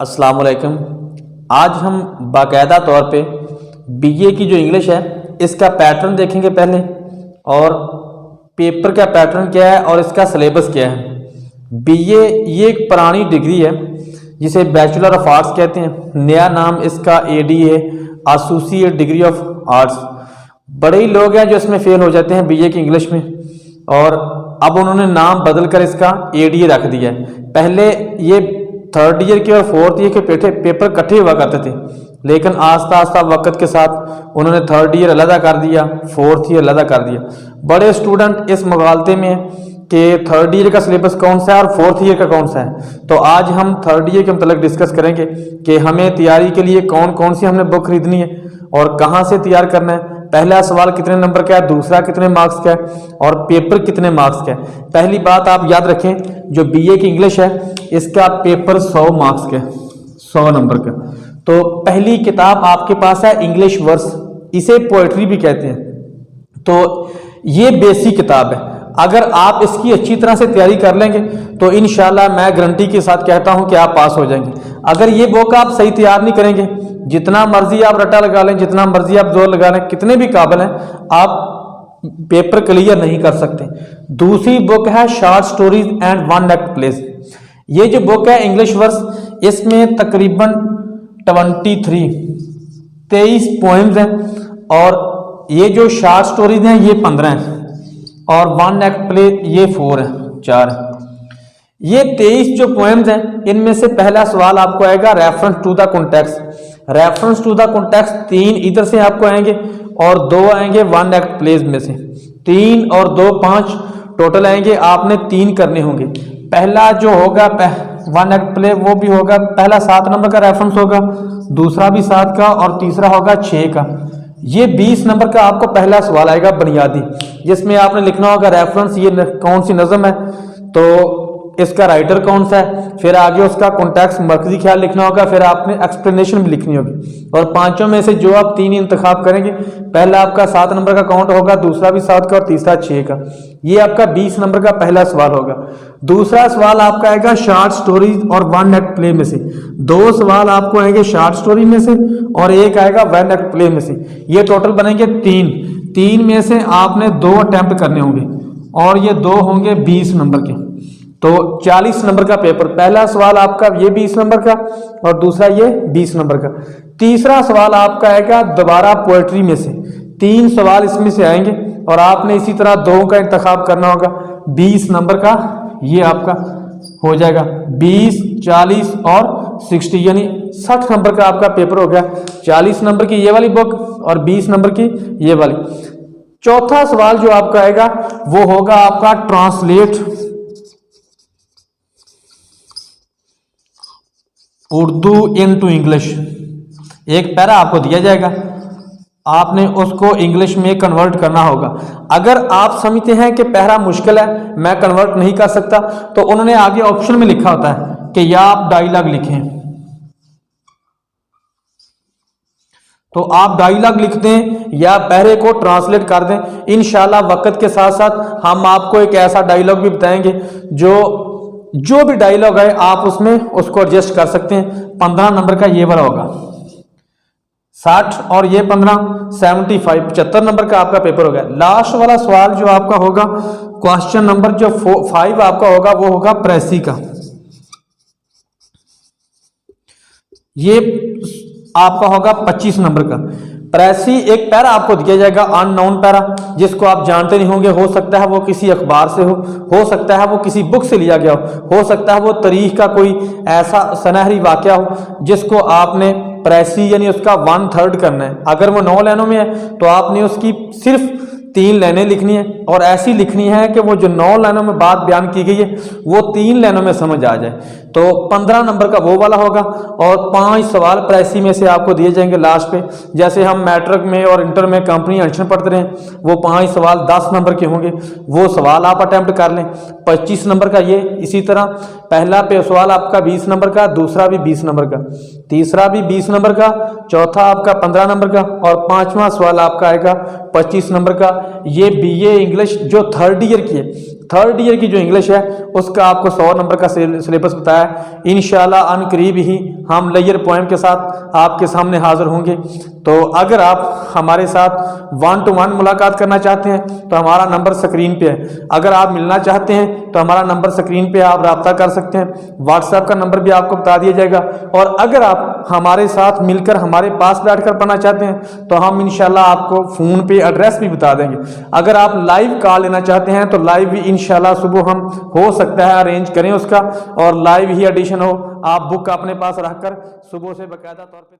अस्सलाम वालेकुम। आज हम बाकायदा तौर पे बीए की जो इंग्लिश है इसका पैटर्न देखेंगे पहले, और पेपर का पैटर्न क्या है और इसका सिलेबस क्या है। बीए ये एक पुरानी डिग्री है जिसे बैचलर ऑफ आर्ट्स कहते हैं। नया नाम इसका एडी है, एसोसिएट डिग्री ऑफ आर्ट्स। बड़े ही लोग हैं जो इसमें फेल हो जाते हैं बीए की इंग्लिश में, और अब उन्होंने नाम बदल कर इसका एडी रख दिया है। पहले ये थर्ड ईयर के और फोर्थ ईयर के पेपर इकट्ठे हुआ करते थे, लेकिन आस्ता आस्ता वक्त के साथ उन्होंने थर्ड ईयर अलग कर दिया, फोर्थ ईयर अलग कर दिया। बड़े स्टूडेंट इस मुगालते में हैं कि थर्ड ईयर का सिलेबस कौन सा है और फोर्थ ईयर का कौन सा है। तो आज हम थर्ड ईयर के मतलब डिस्कस करेंगे कि हमें तैयारी के लिए कौन कौन सी हमने बुक खरीदनी है और कहाँ से तैयार करना है। पहला सवाल कितने नंबर का है, दूसरा कितने मार्क्स का है और पेपर कितने मार्क्स का है। पहली बात आप याद रखें, जो बीए की इंग्लिश है इसका पेपर 100 मार्क्स का, 100 नंबर का। तो पहली किताब आपके पास है इंग्लिश वर्स, इसे पोएट्री भी कहते हैं। तो ये बेसिक किताब है। अगर आप इसकी अच्छी तरह से तैयारी कर लेंगे तो इंशाल्लाह मैं गारंटी के साथ कहता हूं कि आप पास हो जाएंगे। अगर ये बुक आप सही तैयार नहीं करेंगे, जितना मर्जी आप रट्टा लगा लें, जितना मर्जी आप जोर लगा लें, कितने भी काबिल हैं, आप पेपर क्लियर नहीं कर सकते। दूसरी बुक है short stories and one act place. ये जो बुक है इंग्लिश वर्स, इसमें तकरीबन 23 पोएम्स हैं, और ये जो शॉर्ट स्टोरीज हैं ये 15 हैं, और वन एक्ट प्ले ये 4 है, 4 है। ये 23 जो पोएम्स हैं इनमें से पहला सवाल आपको आएगा reference to the context. Reference to the context 3 इधर से आपको आएंगे और 2 आएंगे वन एक्ट प्लेस में से। 3 और 2 5 टोटल आएंगे, आपने 3 करने होंगे। पहला जो होगा वन एक्ट प्ले वो भी होगा, पहला 7 नंबर का रेफरेंस होगा, दूसरा भी 7 का और तीसरा होगा 6 का। ये 20 नंबर का आपको पहला सवाल आएगा बुनियादी, जिसमें आपने लिखना होगा रेफरेंस ये कौन सी नज़म है, तो इसका राइटर कौन सा है, फिर आगे उसका कॉन्टेक्स्ट मरकजी ख्याल लिखना होगा, फिर आपने एक्सप्लेनेशन भी लिखनी होगी। और पांचों में से जो आप 3 इंतखाब करेंगे, पहला आपका 7 नंबर का काउंट होगा, दूसरा भी 7 का और तीसरा 6 का। ये आपका 20 नंबर का पहला सवाल होगा। दूसरा सवाल आपका आएगा शॉर्ट स्टोरीज और वन एक्ट प्ले में से। 2 सवाल आपको आएंगे शॉर्ट स्टोरी में से और 1 आएगा वन एक्ट प्ले में से। ये टोटल बनेंगे 3 में से आपने 2 अटेम्प्ट करने होंगे, और ये 2 होंगे 20 नंबर के। तो 40 नंबर का पेपर। पहला सवाल आपका ये 20 नंबर का और दूसरा ये 20 नंबर का। तीसरा सवाल आपका आएगा दोबारा पोएट्री में से। 3 सवाल इसमें से आएंगे और आपने इसी तरह 2 का इंतखाब करना होगा। 20 नंबर का ये आपका हो जाएगा 20, 40 और 60, यानी 60 नंबर का आपका पेपर हो गया। 40 नंबर की ये वाली बुक और 20 नंबर की ये वाली। चौथा सवाल जो आपका आएगा वो होगा आपका ट्रांसलेट उर्दू इनटू इंग्लिश। एक पैरा आपको दिया जाएगा, आपने उसको इंग्लिश में कन्वर्ट करना होगा। अगर आप समझते हैं कि पैरा मुश्किल है, मैं कन्वर्ट नहीं कर सकता, तो उन्होंने आगे ऑप्शन में लिखा होता है कि या आप डायलॉग लिखें, तो आप डायलॉग लिख दें या पैरे को ट्रांसलेट कर दें। इंशाल्लाह वक्त के साथ साथ हम आपको एक ऐसा डायलॉग भी बताएंगे जो भी डायलॉग है आप उसमें उसको एडजस्ट कर सकते हैं। 15 नंबर का ये वाला होगा 60 और ये 15 75 75 नंबर का आपका पेपर होगा। लास्ट वाला सवाल जो आपका होगा क्वेश्चन नंबर जो 5 आपका होगा वो होगा प्रेसी का। ये आपका होगा 25 नंबर का। प्रेसी एक पैरा आपको दिया जाएगा अननोन पैरा, जिसको आप जानते नहीं होंगे। हो सकता है वो किसी अखबार से हो सकता है वो किसी बुक से लिया गया हो सकता है वो तारीख का कोई ऐसा सुनहरी वाकया हो जिसको आपने प्रेसी यानी उसका 1/3 करना है। अगर वो 9 लाइनों में है तो आपने उसकी सिर्फ 3 लाइनें लिखनी है, और ऐसी लिखनी है कि वो जो 9 लाइनों में बात बयान की गई है वो 3 लाइनों में समझ आ जाए। तो 15 नंबर का वो वाला होगा, और 5 सवाल प्रेसी में से आपको दिए जाएंगे लास्ट पे। जैसे हम मैट्रिक में और इंटर में कंपनी एडिशन पढ़ते रहे, वो 5 सवाल 10 नंबर के होंगे, वो सवाल आप अटेम्प्ट कर लें। 25 नंबर का ये इसी तरह, पहला पे सवाल आपका 20 नंबर का, दूसरा भी 20 नंबर का, तीसरा भी 20 नंबर का, चौथा आपका 15 नंबर का, और 5वां सवाल आपका आएगा 25 नंबर का। ये बीए इंग्लिश जो थर्ड ईयर की है, थर्ड ईयर की जो इंग्लिश है उसका आपको 100 नंबर का सिलेबस बताया है। इंशाल्लाह अनकरीब ही हम लेयर पोएम के साथ आपके सामने हाजिर होंगे। तो अगर आप हमारे साथ 1 to 1 मुलाकात करना चाहते हैं तो हमारा नंबर स्क्रीन पे है। अगर आप मिलना चाहते हैं तो हमारा नंबर स्क्रीन पे आप रब्ता कर सकते हैं। व्हाट्सएप का नंबर भी आपको बता दिया जाएगा। और अगर आप हमारे साथ मिलकर हमारे पास बैठकर पढ़ना चाहते हैं तो हम इंशाल्लाह आपको फ़ोन पे एड्रेस भी बता देंगे। अगर आप लाइव कॉल लेना चाहते हैं तो लाइव भी इंशाल्लाह सुबह हम हो सकता है अरेंज करें उसका, और लाइव ही एडिशन हो, आप बुक अपने पास रखकर सुबह से बाकायदा तौर पे